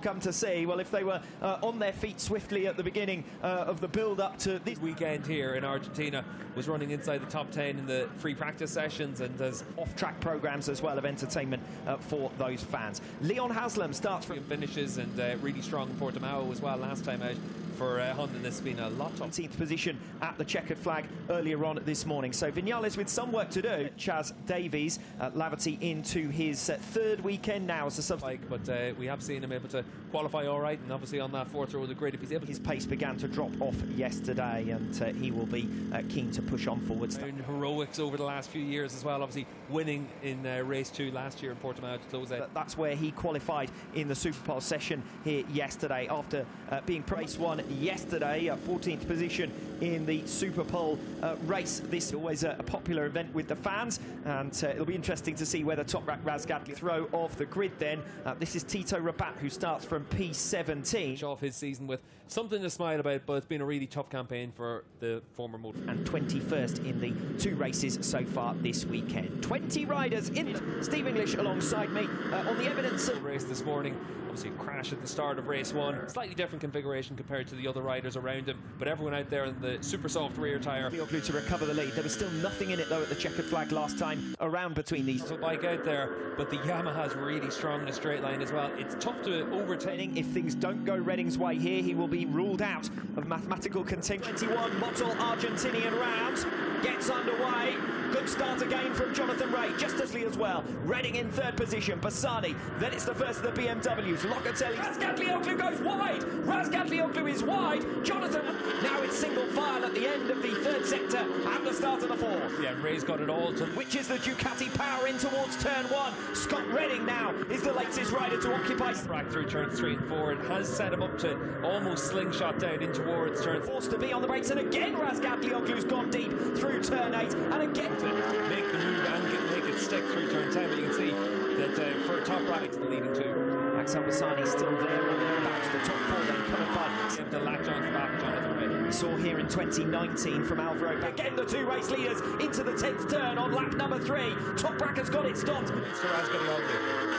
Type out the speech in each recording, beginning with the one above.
come to see. Well, if they were on their feet swiftly at the beginning of the build-up to this weekend here in Argentina, was running inside the top 10 in the free practice sessions, and there's off-track programs as well of entertainment for those fans. Leon Haslam starts from finishes, and really strong in Portimao as well last time out for Honda. This has been a lot of 17th position at the checkered flag earlier on this morning. So Vinales with some work to do. Chaz Davies, Laverty into his third weekend now as a substitute. But we have seen him able to qualify all right, and obviously on that fourth row of the grid, if he's able to. His pace began to drop off yesterday, and he will be keen to push on forwards. Heroics over the last few years as well, obviously winning in race 2 last year in Portimao to close out. That's where he qualified in the Superpole session here yesterday, after being race 1 yesterday, 14th position in the Superpole race. This is always a popular event with the fans, and it'll be interesting to see whether Toprak Razgatli throw off the grid then. This is Tito Rabat, who starts from P17. Off his season with something to smile about, but it's been a really tough campaign for the former motor. And 21st in the 2 races so far this weekend. 20 riders in. Steve English alongside me on the evidence of race this morning. Obviously a crash at the start of race 1. Slightly different configuration compared to the other riders around him, but everyone out there in the super soft rear tyre. Villicum to recover the lead. There was still nothing in it though at the checkered flag last time around between these. There's a bike out there, but the Yamaha's really strong in a straight line as well. It's tough to overtake. If things don't go Redding's way here, he will be ruled out of mathematical contention. 21 Motul Argentinian round gets underway. Good start again from Jonathan Ray, just as well. Redding in 3rd position, Bassani. Then it's the first of the BMWs. Locatelli. Razgatli goes wide. Razgatli is wide. Jonathan. Now it's single file at the end of the 3rd sector and the start of the 4th. Yeah, Ray's got it all to. Which is the Ducati power in towards turn 1. Scott Redding now is the latest rider to occupy. Back through turns 3 and 4. It has set him up to almost slingshot down in towards turn. Forced to be on the brakes, and again Razgatlioglu's gone deep through turn 8, and again to make the move and make it stick through turn 10. But you can see that for top right, leading to Axel Bassani still there or thereabouts. The top 4 then coming by. The latch on the back, Jonathan Ray. We saw here in 2019 from Alvaro. Again, the 2 race leaders into the 10th turn on lap number 3. Toprak has got it stopped.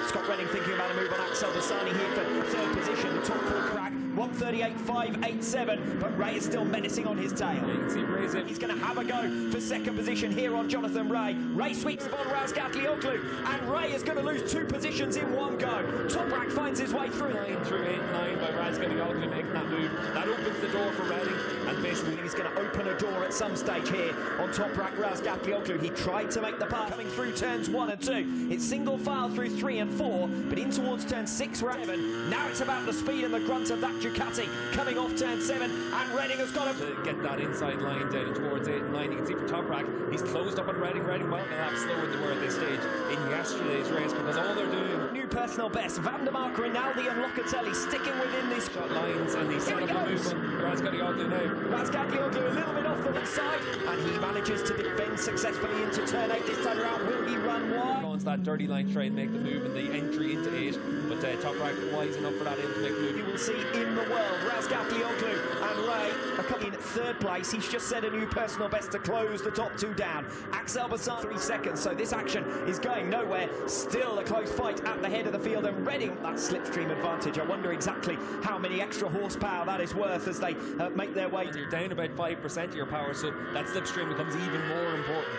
Scott Redding thinking about a move on Axel Bassani here for 3rd position. The top 4 crack 1:38.587, but Ray is still menacing on his tail. You can see Ray's in. He's going to have a go for 2nd position here on Jonathan Ray. Ray sweeps on Razgatlioglu, and Ray is going to lose 2 positions in one go. Toprak finds his way through. 9 through 8 and 9 by Razgatlioglu making that move. That opens the door for Redding, and basically he's going to open a door at some stage here on Toprak Razgatlioglu. He tried to make the pass coming through turns 1 and 2. It's single file through 3 and 4, but in towards turn 6, 7. Now it's about the speed and the grunt of that Ducati coming off turn 7, and Redding has got to get that inside line down towards 8 and 9. You can see from Toprak, he's closed up on Redding. Redding well a lap slower than they were at this stage in yesterday's race, because all they're doing. New personal best. Van der Mark, Rinaldi and Locatelli sticking within this shot lines, and he's set up a move on Razgatlioglu now. Razgatlioglu a little bit off the left side, and he manages to defend successfully into turn 8 this time around. Will he run wide? Launch that dirty line, try and make the move in the entry into 8, but Toprak wise enough for that, able to make the move. You will see in the world Razgatlioglu and Ray are coming in 3rd place. He's just set a new personal best to close the top 2 down. Axel Bassani 3 seconds, so this action is going nowhere. Still a close fight at the head of the field, and Redding that slipstream advantage. I wonder exactly how many extra horsepower that is worth as they make their way. You're down about 5% of your power, so that slipstream becomes even more important.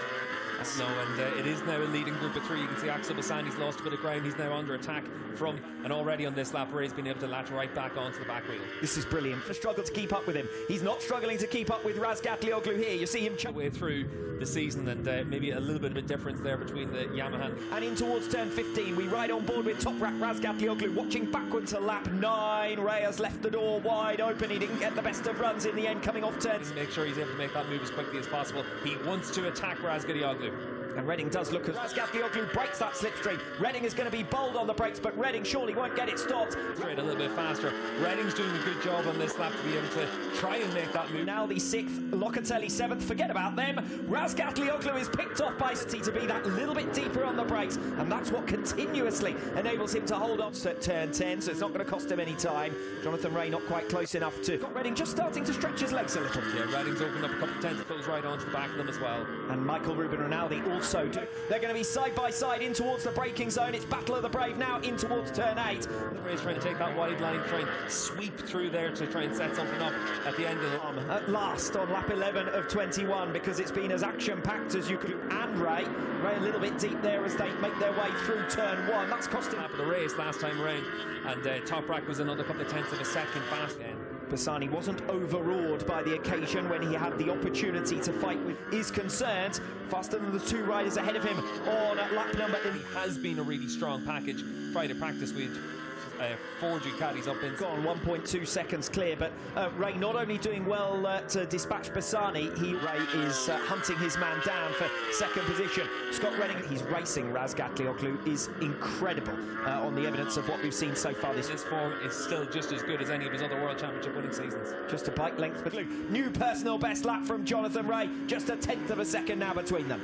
No, and it is now a leading group of 3. You can see Axel Bassani's lost a bit of ground. He's now under attack from, and already on this lap, Ray's been able to latch right back onto the back wheel. This is brilliant. The struggle to keep up with him. He's not struggling to keep up with Razgatlioglu here. You see him way through the season, and maybe a little bit of a difference there between the Yamaha. And in towards turn 15, we ride on board with Toprak Razgatlioglu, watching backward to lap 9. Ray has left the door wide open. He didn't get the best of runs in the end, coming off turn. Make sure he's able to make that move as quickly as possible. He wants to attack Razgatlioglu. And Redding does look as Razgatlioglu breaks that slipstream. Redding is going to be bold on the brakes, but Redding surely won't get it stopped. Straight a little bit faster. Redding's doing a good job on this lap to be able to try and make that move. Now the 6th, Locatelli 7th, forget about them. Razgatlioglu is picked off by City to be that little bit deeper on the brakes, and that's what continuously enables him to hold on to turn 10, so it's not going to cost him any time. Jonathan Ray not quite close enough to. Got Redding just starting to stretch his legs a little. Yeah, Redding's opened up a couple of tenths, goes right onto the back of them as well. And Michael Ruben Rinaldi also do. They're going to be side by side in towards the braking zone. It's Battle of the Brave now in towards turn 8. The race trying to take that wide line, try and sweep through there to try and set something up at the end of it. At last on lap 11 of 21, because it's been as action-packed as you could. And Ray a little bit deep there as they make their way through turn 1. That's costing of the race last time around, and Toprak was another couple of tenths of a second fast. Bassani wasn't overawed by the occasion when he had the opportunity to fight with his concerns. Faster than the 2 riders ahead of him on lap number. It has been a really strong package. Friday practice with 4 Ducatis up in. Gone 1.2 seconds clear, but Ray not only doing well to dispatch Bassani, Ray is hunting his man down for second position. Scott Redding, he's racing Razgatlioglu, is incredible on the evidence of what we've seen so far. This form is still just as good as any of his other World Championship winning seasons. Just a bike length, but new personal best lap from Jonathan Ray, just a tenth of a second now between them.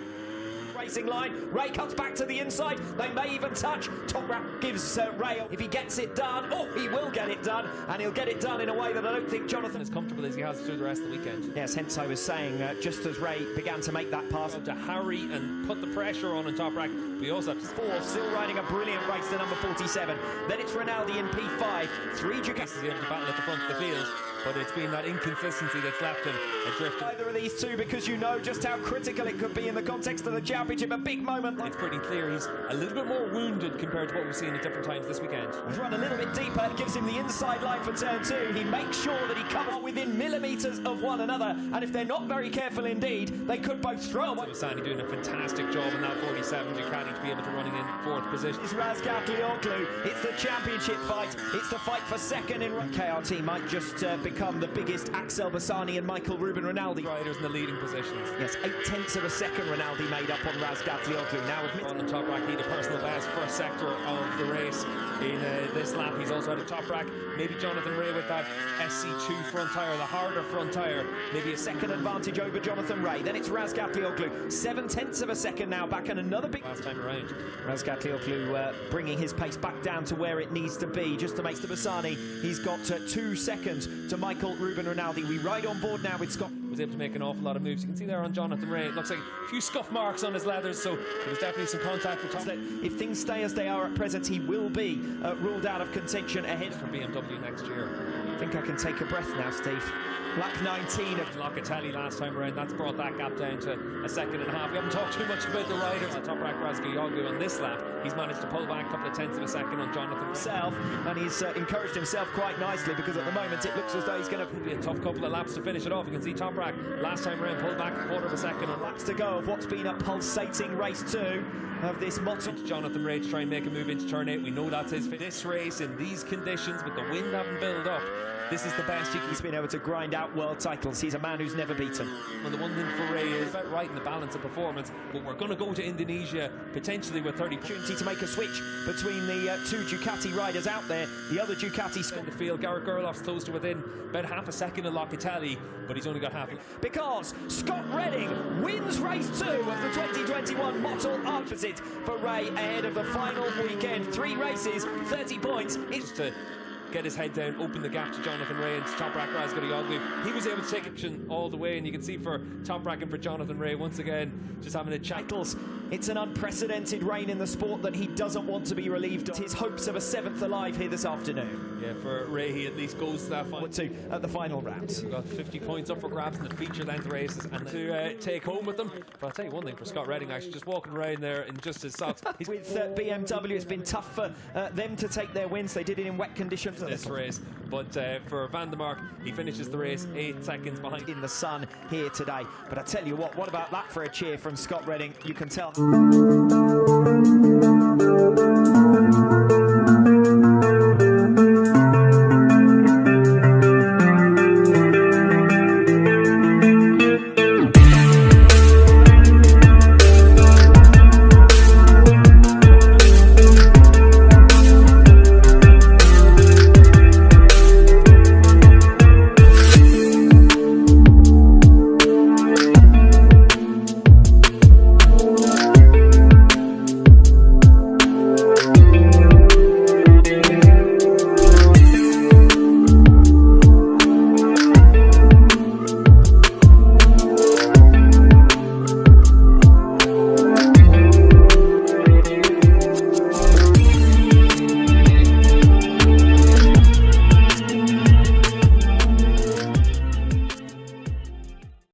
Racing line, Ray cuts back to the inside, they may even touch. Toprak gives Ray, if he gets it done, he will get it done, and he'll get it done in a way that I don't think Jonathan as comfortable as he has through the rest of the weekend. Yes, hence I was saying, just as Ray began to make that pass to hurry and put the pressure on Toprak, we also have to 4, still riding a brilliant race to number 47. Then it's Rinaldi in P5, 3 Ducati. He's able to battle at the front of the field, but it's been that inconsistency that's left him adrift. Either of these two, because you know just how critical it could be in the context of the championship, a big moment. It's pretty clear he's a little bit more wounded compared to what we've seen at different times this weekend. He's run a little bit deeper, it gives him the inside line for turn 2. He makes sure that he covers within millimetres of one another, and if they're not very careful indeed, they could both throw away. Bassani doing a fantastic job in that 47 Ducati to be able to running in 4th position. It's Razgatlioglu, it's the championship fight, it's the fight for second in KRT might just become the biggest Axel Bassani and Michael Ruben Rinaldi riders in the leading positions. Yes, 8 tenths of a second Rinaldi made up on Razgatlioglu. Now on the Toprak, he the personal best first sector of the race in this lap. He's also had a Toprak, maybe Jonathan Ray with that SC2 front tyre, the harder front tyre, maybe a second advantage over Jonathan Ray. Then it's Razgatlioglu, 7 tenths of a second now back, and another big last time around. Razgatlioglu bringing his pace back down to where it needs to be, just to make the Bassani. He's got 2 seconds to Michael Ruben Rinaldi. We ride on board now with Scott. Was able to make an awful lot of moves. You can see there on Jonathan Ray, it looks like a few scuff marks on his leathers, so there was definitely some contact with Tom. If things stay as they are at present, he will be ruled out of contention ahead for BMW next year. I think I can take a breath now, Steve. Lap 19 of Locatelli last time around, that's brought that gap down to a second and a half. We haven't talked too much about the riders. Toprak Razgatlioglu on this lap, he's managed to pull back a couple of tenths of a second on Jonathan himself, and he's encouraged himself quite nicely, because at the moment it looks as though he's going to be a tough couple of laps to finish it off. You can see Toprak last time around pulled back a quarter of a second on laps to go of what's been a pulsating race 2 of this motto. Jonathan Ray to try and make a move into turn 8. We know that's his fit. This race in these conditions with the wind having built up, this is the best he's been able to grind out world titles. He's a man who's never beaten. Well, the one thing for Ray is about right in the balance of performance, but we're going to go to Indonesia potentially with 30 opportunity to make a switch between the 2 Ducati riders out there. The other Ducati in the field. Garrett Gerloff's close to within about half a second of Locatelli, but he's only got half. Because Scott Redding wins race 2 of the 2021 Mottle Opposite for Ray ahead of the final weekend. 3 races, 30 points. It's to get his head down, open the gap to Jonathan Ray and to Toprak Razgatlioglu. He was able to take action all the way, and you can see for Toprak and for Jonathan Ray once again just having a chat. It's an unprecedented reign in the sport that he doesn't want to be relieved of. His hopes of a 7th alive here this afternoon. Yeah, for Ray, he at least goes to that final at the final round. We've got 50 points up for grabs in the feature length races and to take home with them. But I'll tell you one thing for Scott Redding, actually, just walking around there in just his socks. With BMW, it's been tough for them to take their wins. They did it in wet conditions. This race, but for Van der Mark, he finishes the race 8 seconds behind in the sun here today. But I tell you what about that for a cheer from Scott Redding? You can tell.